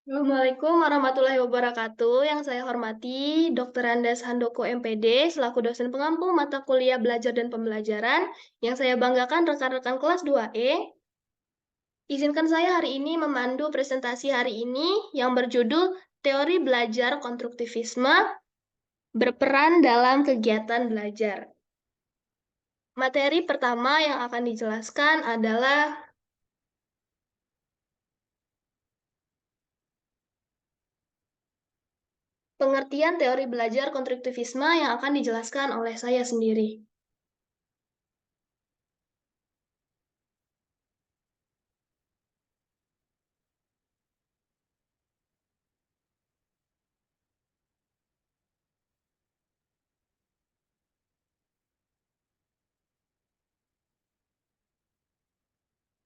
Assalamualaikum warahmatullahi wabarakatuh. Yang saya hormati Dr. Andes Handoko MPD selaku dosen pengampu mata kuliah belajar dan pembelajaran. Yang saya banggakan rekan-rekan kelas 2E. Izinkan saya hari ini memandu presentasi hari ini yang berjudul Teori Belajar Konstruktivisme berperan dalam kegiatan belajar. Materi pertama yang akan dijelaskan adalah pengertian teori belajar konstruktivisme yang akan dijelaskan oleh saya sendiri.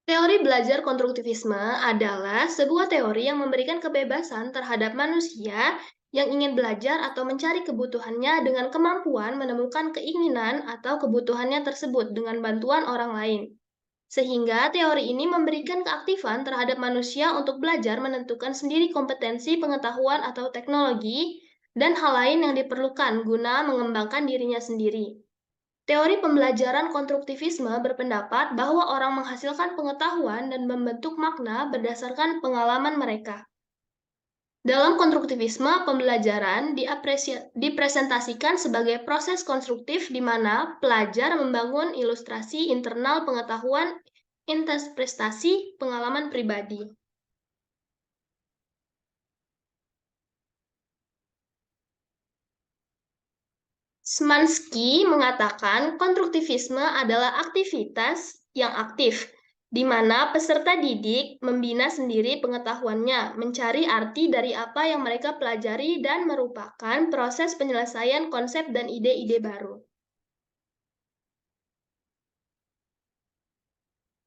Teori belajar konstruktivisme adalah sebuah teori yang memberikan kebebasan terhadap manusia yang ingin belajar atau mencari kebutuhannya dengan kemampuan menemukan keinginan atau kebutuhannya tersebut dengan bantuan orang lain. Sehingga teori ini memberikan keaktifan terhadap manusia untuk belajar menentukan sendiri kompetensi pengetahuan atau teknologi dan hal lain yang diperlukan guna mengembangkan dirinya sendiri. Teori pembelajaran konstruktivisme berpendapat bahwa orang menghasilkan pengetahuan dan membentuk makna berdasarkan pengalaman mereka. Dalam konstruktivisme, pembelajaran dipresentasikan sebagai proses konstruktif di mana pelajar membangun ilustrasi internal pengetahuan, interpretasi, pengalaman pribadi. Szymanski mengatakan konstruktivisme adalah aktivitas yang aktif, di mana peserta didik membina sendiri pengetahuannya, mencari arti dari apa yang mereka pelajari, dan merupakan proses penyelesaian konsep dan ide-ide baru.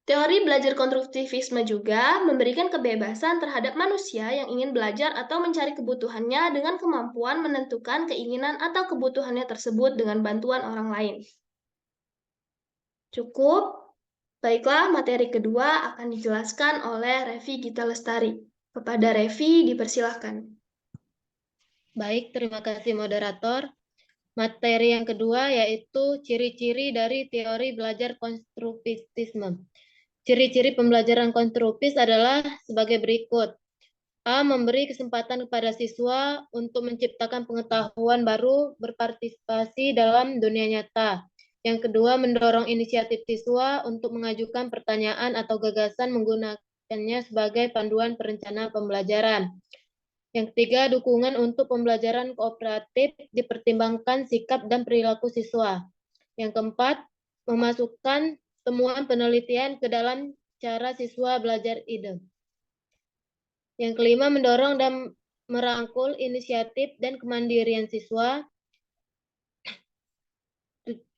Teori belajar konstruktivisme juga memberikan kebebasan terhadap manusia yang ingin belajar atau mencari kebutuhannya dengan kemampuan menentukan keinginan atau kebutuhannya tersebut dengan bantuan orang lain. Cukup? Baiklah, materi kedua akan dijelaskan oleh Revi Gita Lestari. Kepada Revi, dipersilahkan. Baik, terima kasih moderator. Materi yang kedua yaitu ciri-ciri dari teori belajar konstruktivisme. Ciri-ciri pembelajaran konstruktif adalah sebagai berikut. A. Memberi kesempatan kepada siswa untuk menciptakan pengetahuan baru berpartisipasi dalam dunia nyata. Yang kedua, mendorong inisiatif siswa untuk mengajukan pertanyaan atau gagasan menggunakannya sebagai panduan perencanaan pembelajaran. Yang ketiga, dukungan untuk pembelajaran kooperatif dipertimbangkan sikap dan perilaku siswa. Yang keempat, memasukkan temuan penelitian ke dalam cara siswa belajar ide. Yang kelima, mendorong dan merangkul inisiatif dan kemandirian siswa.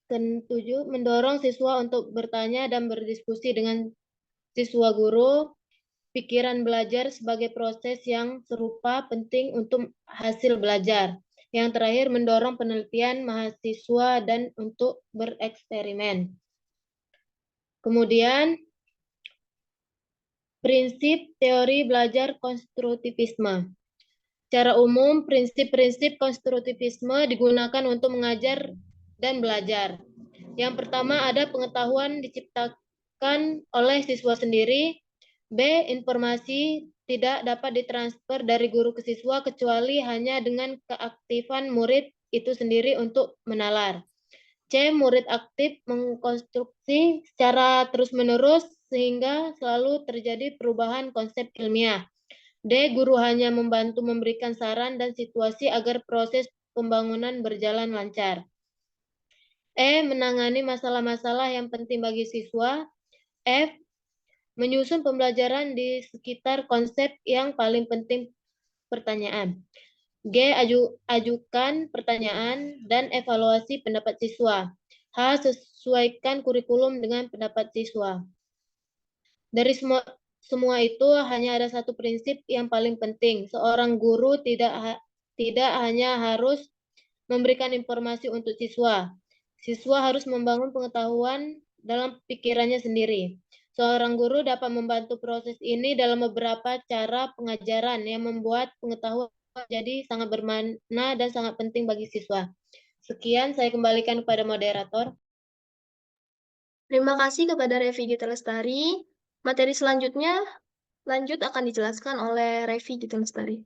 Ketujuh, mendorong siswa untuk bertanya dan berdiskusi dengan siswa guru. Pikiran belajar sebagai proses yang serupa penting untuk hasil belajar. Yang terakhir, mendorong penelitian mahasiswa dan untuk bereksperimen. Kemudian, prinsip teori belajar konstruktivisme. Secara umum, prinsip-prinsip konstruktivisme digunakan untuk mengajar dan belajar. Yang pertama, ada pengetahuan diciptakan oleh siswa sendiri. B. Informasi tidak dapat ditransfer dari guru ke siswa kecuali hanya dengan keaktifan murid itu sendiri untuk menalar. C. Murid aktif mengkonstruksi secara terus-menerus sehingga selalu terjadi perubahan konsep ilmiah. D. Guru hanya membantu memberikan saran dan situasi agar proses pembangunan berjalan lancar. E. Menangani masalah-masalah yang penting bagi siswa. F. Menyusun pembelajaran di sekitar konsep yang paling penting pertanyaan. G. Ajukan pertanyaan dan evaluasi pendapat siswa. H. Sesuaikan kurikulum dengan pendapat siswa. Dari semua itu hanya ada satu prinsip yang paling penting. Seorang guru tidak hanya harus memberikan informasi untuk siswa. Siswa harus membangun pengetahuan dalam pikirannya sendiri. Seorang guru dapat membantu proses ini dalam beberapa cara pengajaran yang membuat pengetahuan jadi sangat bermakna dan sangat penting bagi siswa. Sekian, saya kembalikan kepada moderator. Terima kasih kepada Revi Gita Lestari. Materi selanjutnya lanjut akan dijelaskan oleh Revi Gita Lestari.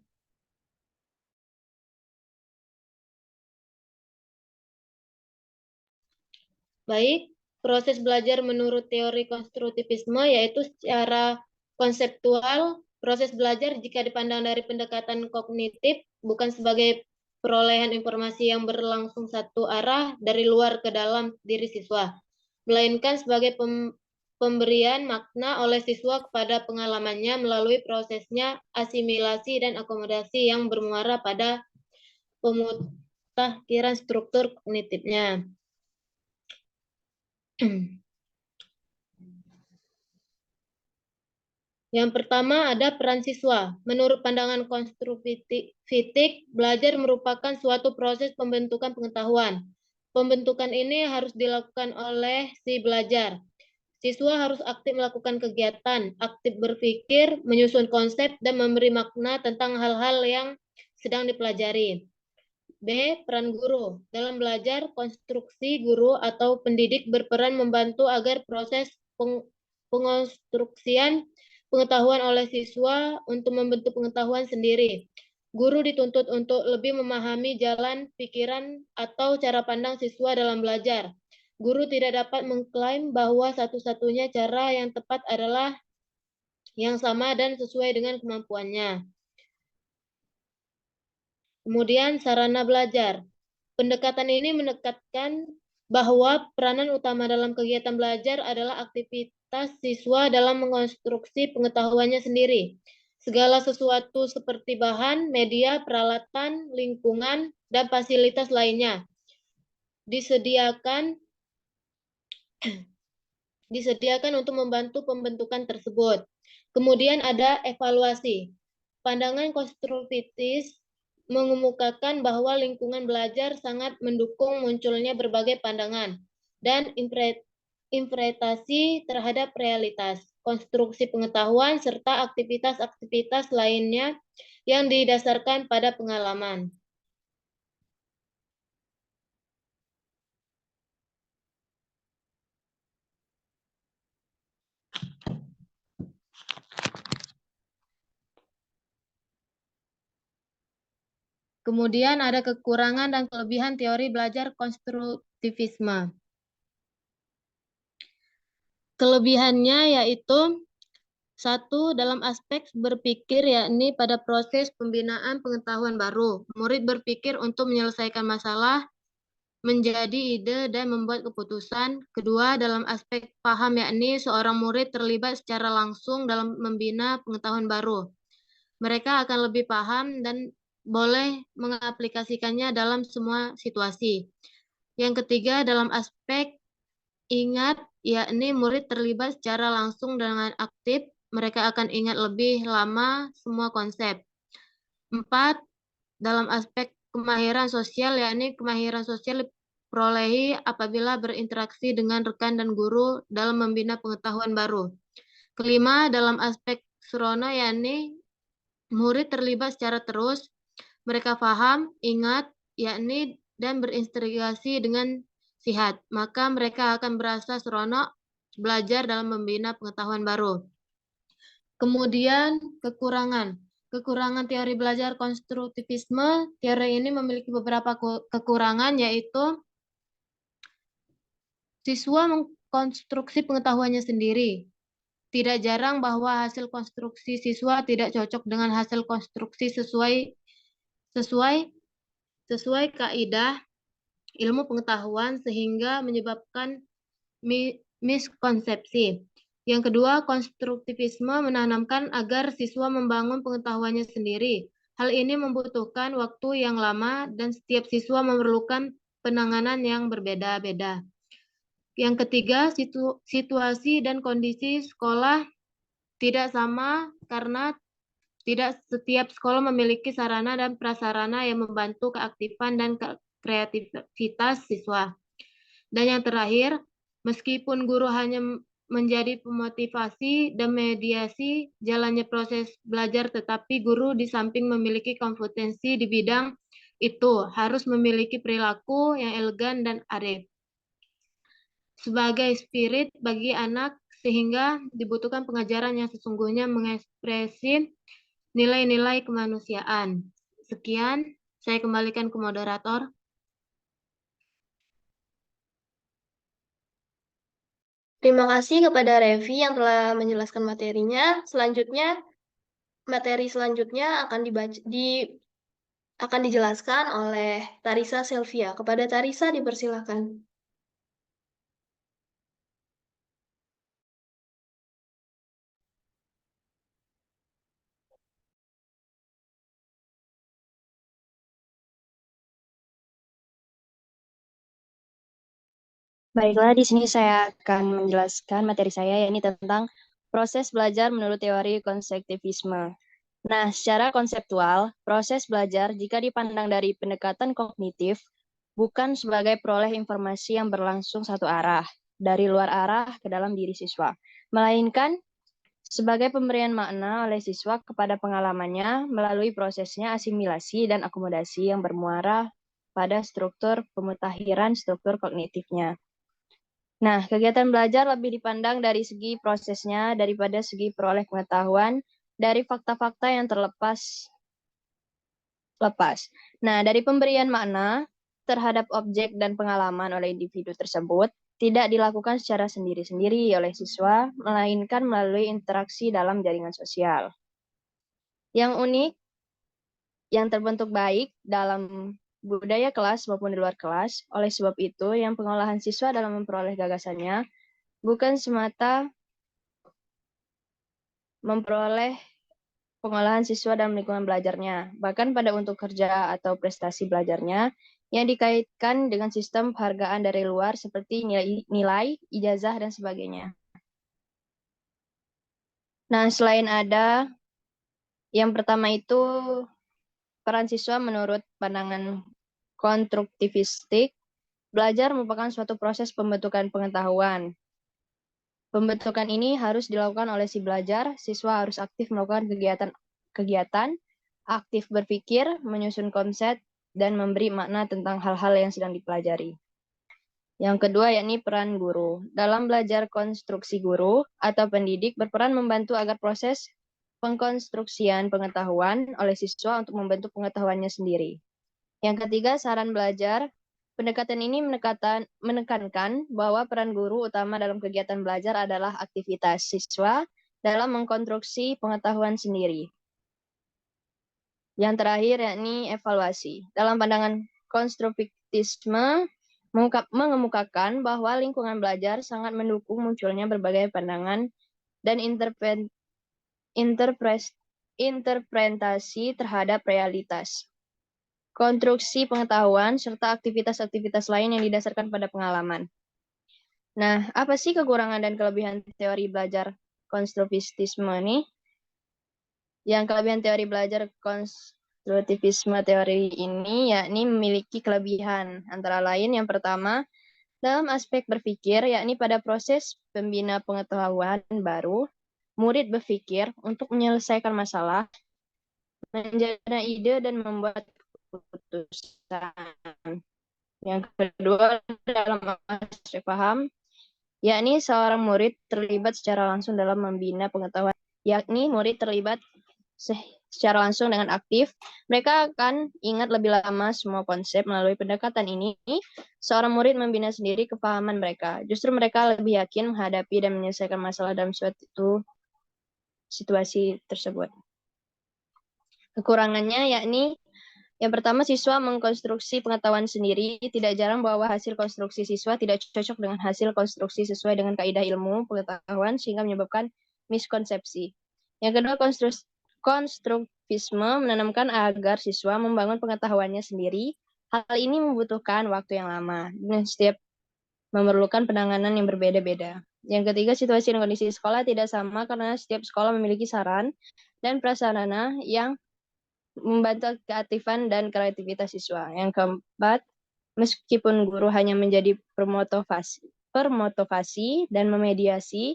Baik, proses belajar menurut teori konstruktivisme yaitu secara konseptual, proses belajar jika dipandang dari pendekatan kognitif bukan sebagai perolehan informasi yang berlangsung satu arah dari luar ke dalam diri siswa, melainkan sebagai pemberian makna oleh siswa kepada pengalamannya melalui prosesnya asimilasi dan akomodasi yang bermuara pada pemutakhiran struktur kognitifnya. Yang pertama ada peran siswa. Menurut pandangan konstruktivistik, belajar merupakan suatu proses pembentukan pengetahuan. Pembentukan ini harus dilakukan oleh si belajar. Siswa harus aktif melakukan kegiatan, aktif berpikir, menyusun konsep, dan memberi makna tentang hal-hal yang sedang dipelajari. B. Peran guru. Dalam belajar, konstruksi guru atau pendidik berperan membantu agar proses pengonstruksian pengetahuan oleh siswa untuk membentuk pengetahuan sendiri. Guru dituntut untuk lebih memahami jalan pikiran atau cara pandang siswa dalam belajar. Guru tidak dapat mengklaim bahwa satu-satunya cara yang tepat adalah yang sama dan sesuai dengan kemampuannya. Kemudian sarana belajar. Pendekatan ini menekatkan bahwa peranan utama dalam kegiatan belajar adalah aktivitas siswa dalam mengonstruksi pengetahuannya sendiri. Segala sesuatu seperti bahan, media, peralatan, lingkungan, dan fasilitas lainnya disediakan untuk membantu pembentukan tersebut. Kemudian ada evaluasi. Pandangan konstruktivis mengemukakan bahwa lingkungan belajar sangat mendukung munculnya berbagai pandangan dan interpretasi terhadap realitas, konstruksi pengetahuan, serta aktivitas-aktivitas lainnya yang didasarkan pada pengalaman. Kemudian ada kekurangan dan kelebihan teori belajar konstruktivisme. Kelebihannya yaitu satu, dalam aspek berpikir yakni pada proses pembinaan pengetahuan baru. Murid berpikir untuk menyelesaikan masalah, menjadi ide, dan membuat keputusan. Kedua, dalam aspek paham yakni seorang murid terlibat secara langsung dalam membina pengetahuan baru. Mereka akan lebih paham dan boleh mengaplikasikannya dalam semua situasi. Yang ketiga, dalam aspek ingat, yakni murid terlibat secara langsung dengan aktif, mereka akan ingat lebih lama semua konsep. 4. Dalam aspek kemahiran sosial, yakni kemahiran sosial diperolehi apabila berinteraksi dengan rekan dan guru dalam membina pengetahuan baru. Kelima, dalam aspek srona, yakni murid terlibat secara terus, mereka paham, ingat, yakni dan berintegrasi dengan sihat, maka mereka akan berasa seronok belajar dalam membina pengetahuan baru. Kemudian kekurangan. Kekurangan teori belajar konstruktivisme, teori ini memiliki beberapa kekurangan, yaitu siswa mengkonstruksi pengetahuannya sendiri. Tidak jarang bahwa hasil konstruksi siswa tidak cocok dengan hasil konstruksi sesuai kaidah ilmu pengetahuan sehingga menyebabkan miskonsepsi. Yang kedua, konstruktivisme menanamkan agar siswa membangun pengetahuannya sendiri. Hal ini membutuhkan waktu yang lama dan setiap siswa memerlukan penanganan yang berbeda-beda. Yang ketiga, situasi dan kondisi sekolah tidak sama karena tidak setiap sekolah memiliki sarana dan prasarana yang membantu keaktifan dan kreativitas siswa. Dan yang terakhir, meskipun guru hanya menjadi pemotivasi dan mediasi jalannya proses belajar, tetapi guru di samping memiliki kompetensi di bidang itu harus memiliki perilaku yang elegan dan arif sebagai spirit bagi anak, sehingga dibutuhkan pengajaran yang sesungguhnya mengekspresi nilai-nilai kemanusiaan. Sekian, saya kembalikan ke moderator. Terima kasih kepada Revi yang telah menjelaskan materinya. Materi selanjutnya akan dijelaskan oleh Tarisa Selvia. Kepada Tarisa dipersilakan. Baiklah, di sini saya akan menjelaskan materi saya, yakni tentang proses belajar menurut teori konstruktivisme. Nah, secara konseptual, proses belajar jika dipandang dari pendekatan kognitif, bukan sebagai peroleh informasi yang berlangsung satu arah, dari luar arah ke dalam diri siswa, melainkan sebagai pemberian makna oleh siswa kepada pengalamannya melalui prosesnya asimilasi dan akomodasi yang bermuara pada struktur pemutakhiran struktur kognitifnya. Nah, kegiatan belajar lebih dipandang dari segi prosesnya daripada segi peroleh pengetahuan dari fakta-fakta yang lepas. Nah, dari pemberian makna terhadap objek dan pengalaman oleh individu tersebut tidak dilakukan secara sendiri-sendiri oleh siswa, melainkan melalui interaksi dalam jaringan sosial. Yang unik, yang terbentuk baik dalam budaya kelas maupun di luar kelas. Oleh sebab itu, yang pengolahan siswa dalam memperoleh gagasannya bukan semata memperoleh pengolahan siswa dalam lingkungan belajarnya, bahkan pada untuk kerja atau prestasi belajarnya yang dikaitkan dengan sistem penghargaan dari luar seperti nilai, ijazah, dan sebagainya. Nah, selain ada, yang pertama itu peran siswa menurut pandangan konstruktivistik, belajar merupakan suatu proses pembentukan pengetahuan. Pembentukan ini harus dilakukan oleh si belajar, siswa harus aktif melakukan kegiatan, aktif berpikir, menyusun konsep, dan memberi makna tentang hal-hal yang sedang dipelajari. Yang kedua yakni peran guru. Dalam belajar konstruksi guru atau pendidik berperan membantu agar proses pengkonstruksian pengetahuan oleh siswa untuk membentuk pengetahuannya sendiri. Yang ketiga, saran belajar. Pendekatan ini menekankan bahwa peran guru utama dalam kegiatan belajar adalah aktivitas siswa dalam mengkonstruksi pengetahuan sendiri. Yang terakhir yakni evaluasi. Dalam pandangan konstruktivisme mengemukakan bahwa lingkungan belajar sangat mendukung munculnya berbagai pandangan dan interpretasi terhadap realitas, konstruksi pengetahuan, serta aktivitas-aktivitas lain yang didasarkan pada pengalaman. Nah, apa sih kekurangan dan kelebihan teori belajar konstruktivisme ini? Yang kelebihan teori belajar konstruktivisme teori ini yakni memiliki kelebihan. Antara lain yang pertama, dalam aspek berpikir, yakni pada proses pembina pengetahuan baru, murid berpikir untuk menyelesaikan masalah, menjadi ide, dan membuat keputusan. Yang kedua, dalam aspek paham, yakni seorang murid terlibat secara langsung dalam membina pengetahuan, yakni murid terlibat secara langsung dengan aktif, mereka akan ingat lebih lama semua konsep. Melalui pendekatan ini, seorang murid membina sendiri kepahaman mereka. Justru mereka lebih yakin menghadapi dan menyelesaikan masalah dalam suatu situasi tersebut. Kekurangannya yakni yang pertama, siswa mengkonstruksi pengetahuan sendiri. Tidak jarang bahwa hasil konstruksi siswa tidak cocok dengan hasil konstruksi sesuai dengan kaidah ilmu pengetahuan, sehingga menyebabkan miskonsepsi. Yang kedua, konstruktivisme menanamkan agar siswa membangun pengetahuannya sendiri. Hal ini membutuhkan waktu yang lama, dan setiap memerlukan penanganan yang berbeda-beda. Yang ketiga, situasi dan kondisi sekolah tidak sama karena setiap sekolah memiliki saran dan prasarana yang membantu keaktifan dan kreativitas siswa. Yang keempat, meskipun guru hanya menjadi mempermotivasi dan memediasi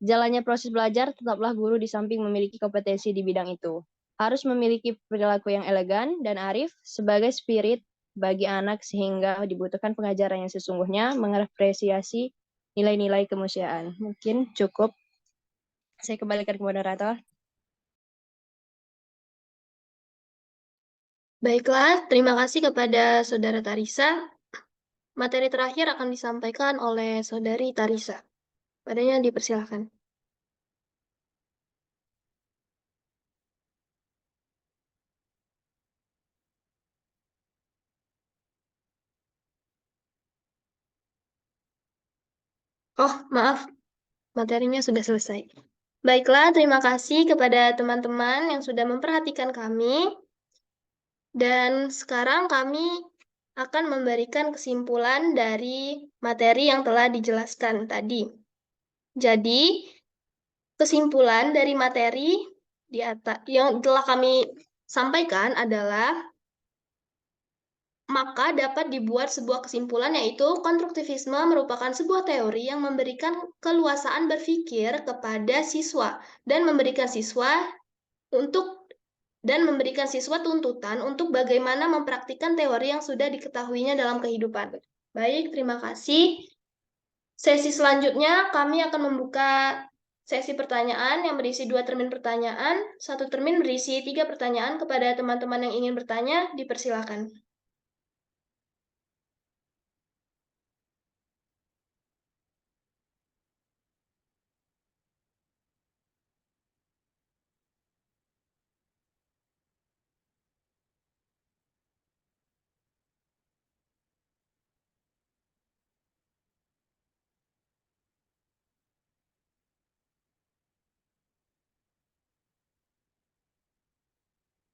jalannya proses belajar, tetaplah guru di samping memiliki kompetensi di bidang itu. Harus memiliki perilaku yang elegan dan arif sebagai spirit bagi anak sehingga dibutuhkan pengajaran yang sesungguhnya mengapresiasi nilai-nilai kemanusiaan. Mungkin cukup. Saya kembalikan ke moderator. Baiklah, terima kasih kepada Saudara Tarisa. Materi terakhir akan disampaikan oleh Saudari Tarisa. Padanya dipersilakan. Oh, maaf, materinya sudah selesai. Baiklah, terima kasih kepada teman-teman yang sudah memperhatikan kami. Dan sekarang kami akan memberikan kesimpulan dari materi yang telah dijelaskan tadi. Jadi, kesimpulan dari materi di atas yang telah kami sampaikan adalah maka dapat dibuat sebuah kesimpulan yaitu konstruktivisme merupakan sebuah teori yang memberikan keluasaan berpikir kepada siswa dan memberikan siswa tuntutan untuk bagaimana mempraktikkan teori yang sudah diketahuinya dalam kehidupan. Baik, terima kasih. Sesi selanjutnya kami akan membuka sesi pertanyaan yang berisi 2 termin pertanyaan. 1 termin berisi 3 pertanyaan. Kepada teman-teman yang ingin bertanya, dipersilakan.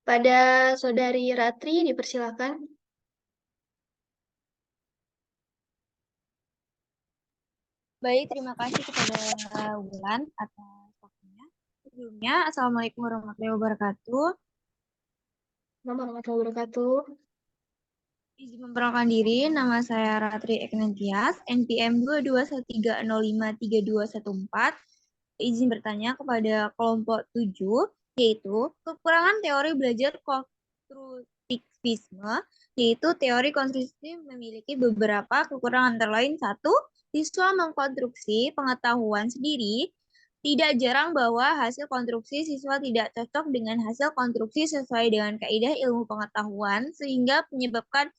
Pada Saudari Ratri, dipersilakan. Baik, terima kasih kepada Wulan atas waktunya. Sebelumnya, Assalamualaikum warahmatullahi wabarakatuh. Warahmatullahi wabarakatuh. Izin memperkenalkan diri, nama saya Ratri Eknentias, NPM 22130532114. Izin bertanya kepada kelompok 7, yaitu kekurangan teori belajar konstruktivisme, yaitu teori konstruksi memiliki beberapa kekurangan antara lain. 1. Siswa mengkonstruksi pengetahuan sendiri. Tidak jarang bahwa hasil konstruksi siswa tidak cocok dengan hasil konstruksi sesuai dengan kaidah ilmu pengetahuan, sehingga menyebabkan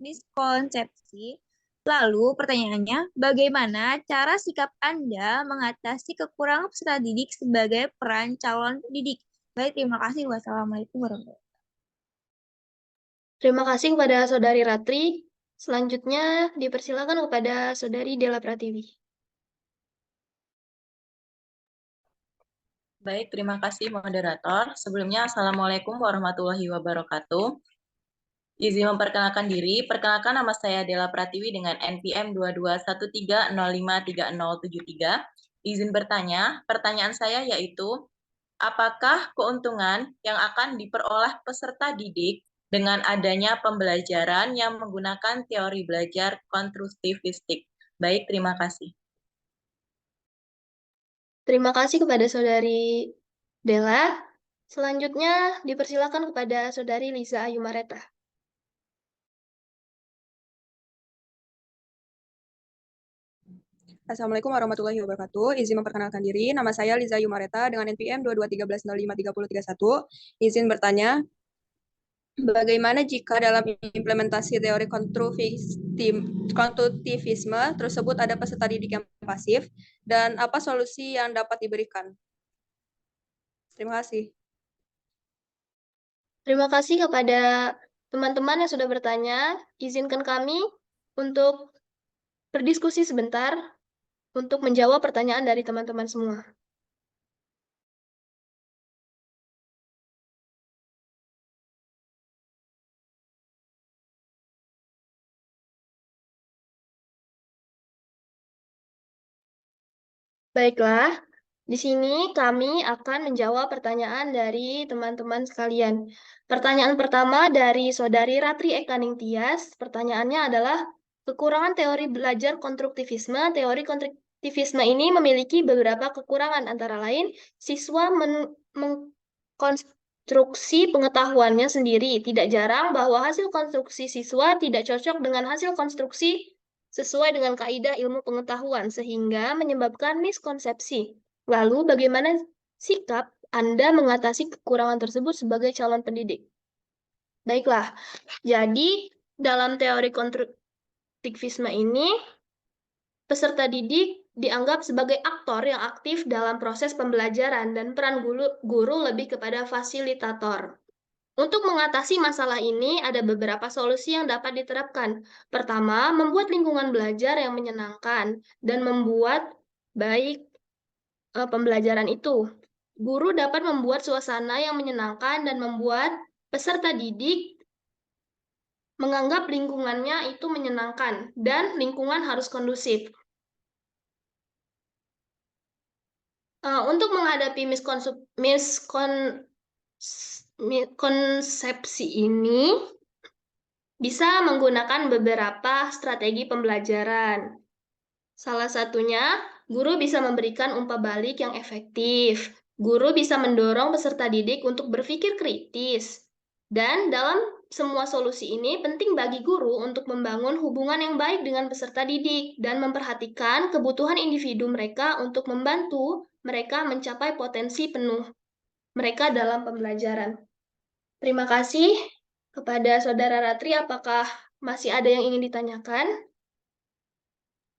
miskonsepsi. Lalu pertanyaannya, bagaimana cara sikap Anda mengatasi kekurangan peserta didik sebagai peran calon pendidik? Baik, terima kasih. Wassalamualaikum warahmatullahi wabarakatuh. Terima kasih kepada Saudari Ratri. Selanjutnya dipersilakan kepada Saudari Della Pratiwi. Baik, terima kasih moderator. Sebelumnya, Assalamualaikum warahmatullahi wabarakatuh. Izin memperkenalkan diri, perkenalkan nama saya Della Pratiwi dengan NPM 2213053073. Izin bertanya, pertanyaan saya yaitu, apakah keuntungan yang akan diperoleh peserta didik dengan adanya pembelajaran yang menggunakan teori belajar konstruktivistik? Baik, terima kasih. Terima kasih kepada Saudari Della. Selanjutnya dipersilakan kepada Saudari Lisa Ayumareta. Assalamualaikum warahmatullahi wabarakatuh. Izin memperkenalkan diri, nama saya Liza Yumareta dengan NPM 2213053031. Izin bertanya, bagaimana jika dalam implementasi teori konstruktivisme tersebut ada peserta didik yang pasif, dan apa solusi yang dapat diberikan? Terima kasih. Terima kasih kepada teman-teman yang sudah bertanya. Izinkan kami untuk berdiskusi sebentar untuk menjawab pertanyaan dari teman-teman semua. Baiklah, di sini kami akan menjawab pertanyaan dari teman-teman sekalian. Pertanyaan pertama dari Saudari Ratri Ekaning Tias, pertanyaannya adalah, Kekurangan teori belajar konstruktivisme. Teori konstruktivisme ini memiliki beberapa kekurangan, antara lain siswa mengkonstruksi pengetahuannya sendiri. Tidak jarang bahwa hasil konstruksi siswa tidak cocok dengan hasil konstruksi sesuai dengan kaidah ilmu pengetahuan, sehingga menyebabkan miskonsepsi. Lalu, bagaimana sikap Anda mengatasi kekurangan tersebut sebagai calon pendidik? Baiklah, jadi dalam teori konstruktivisme ini, peserta didik dianggap sebagai aktor yang aktif dalam proses pembelajaran dan peran guru lebih kepada fasilitator. Untuk mengatasi masalah ini, ada beberapa solusi yang dapat diterapkan. Pertama, membuat lingkungan belajar yang menyenangkan dan membuat baik pembelajaran itu. Guru dapat membuat suasana yang menyenangkan dan membuat peserta didik menganggap lingkungannya itu menyenangkan dan lingkungan harus kondusif. Untuk menghadapi miskonsepsi ini, bisa menggunakan beberapa strategi pembelajaran. Salah satunya, guru bisa memberikan umpan balik yang efektif. Guru bisa mendorong peserta didik untuk berpikir kritis. Dan dalam semua solusi ini, penting bagi guru untuk membangun hubungan yang baik dengan peserta didik dan memperhatikan kebutuhan individu mereka untuk membantu mereka mencapai potensi penuh mereka dalam pembelajaran. Terima kasih kepada Saudara Ratri. Apakah masih ada yang ingin ditanyakan?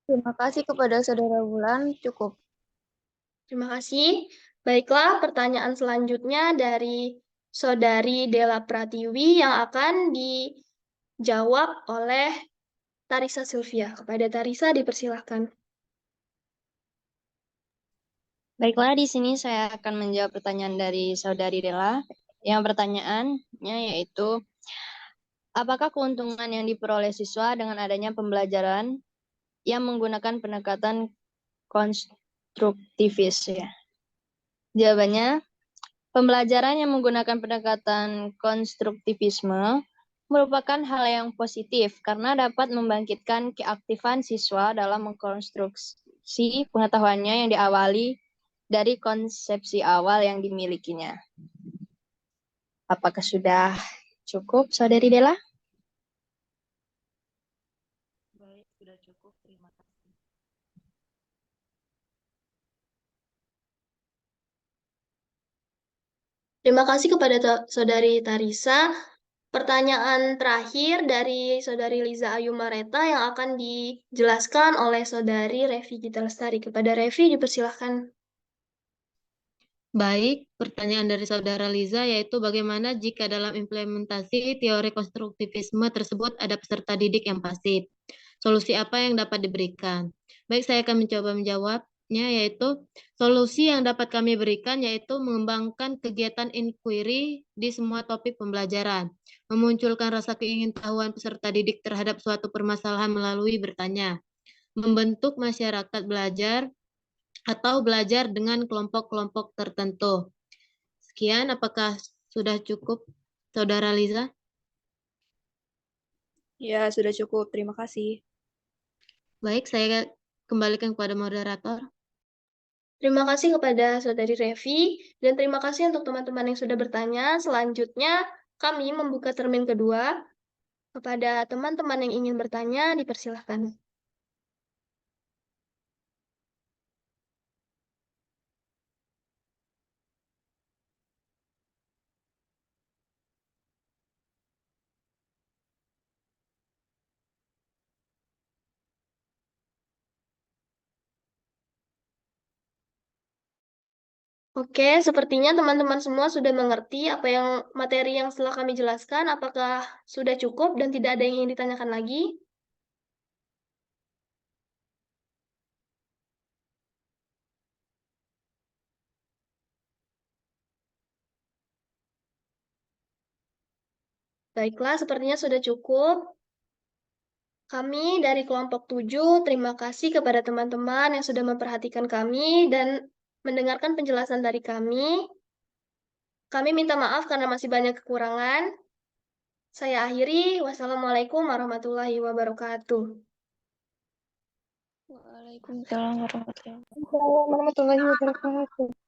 Terima kasih kepada Saudara Wulan, cukup. Terima kasih. Baiklah, pertanyaan selanjutnya dari Saudari Della Pratiwi yang akan dijawab oleh Tarisa Sylvia. Kepada Tarisa dipersilahkan. Baiklah, di sini saya akan menjawab pertanyaan dari Saudari Della. Yang pertanyaannya yaitu, apakah keuntungan yang diperoleh siswa dengan adanya pembelajaran yang menggunakan pendekatan konstruktivis? Ya. Jawabannya, pembelajaran yang menggunakan pendekatan konstruktivisme merupakan hal yang positif karena dapat membangkitkan keaktifan siswa dalam mengkonstruksi pengetahuannya yang diawali dari konsepsi awal yang dimilikinya. Apakah sudah cukup, Saudari Della? Baik, sudah cukup. Terima kasih. Terima kasih kepada Saudari Tarisa. Pertanyaan terakhir dari Saudari Liza Ayu Mareta yang akan dijelaskan oleh Saudari Revi Gita Lestari. Kepada Revi dipersilahkan. Baik, pertanyaan dari Saudara Liza yaitu bagaimana jika dalam implementasi teori konstruktivisme tersebut ada peserta didik yang pasif? Solusi apa yang dapat diberikan? Baik, saya akan mencoba menjawabnya, yaitu solusi yang dapat kami berikan yaitu mengembangkan kegiatan inquiry di semua topik pembelajaran, memunculkan rasa keingintahuan peserta didik terhadap suatu permasalahan melalui bertanya, membentuk masyarakat belajar atau belajar dengan kelompok-kelompok tertentu. Sekian, apakah sudah cukup, Saudara Liza? Ya, sudah cukup. Terima kasih. Baik, saya kembalikan kepada moderator. Terima kasih kepada Saudari Revi, dan terima kasih untuk teman-teman yang sudah bertanya. Selanjutnya, kami membuka termin kedua. Kepada teman-teman yang ingin bertanya, dipersilahkan. Oke, sepertinya teman-teman semua sudah mengerti apa yang materi yang setelah kami jelaskan. Apakah sudah cukup dan tidak ada yang ingin ditanyakan lagi? Baiklah, sepertinya sudah cukup. Kami dari kelompok 7, terima kasih kepada teman-teman yang sudah memperhatikan kami dan mendengarkan penjelasan dari kami. Kami minta maaf karena masih banyak kekurangan. Saya akhiri. Wassalamualaikum warahmatullahi wabarakatuh. Waalaikumsalam warahmatullahi Assalamualaikum warahmatullahi wabarakatuh.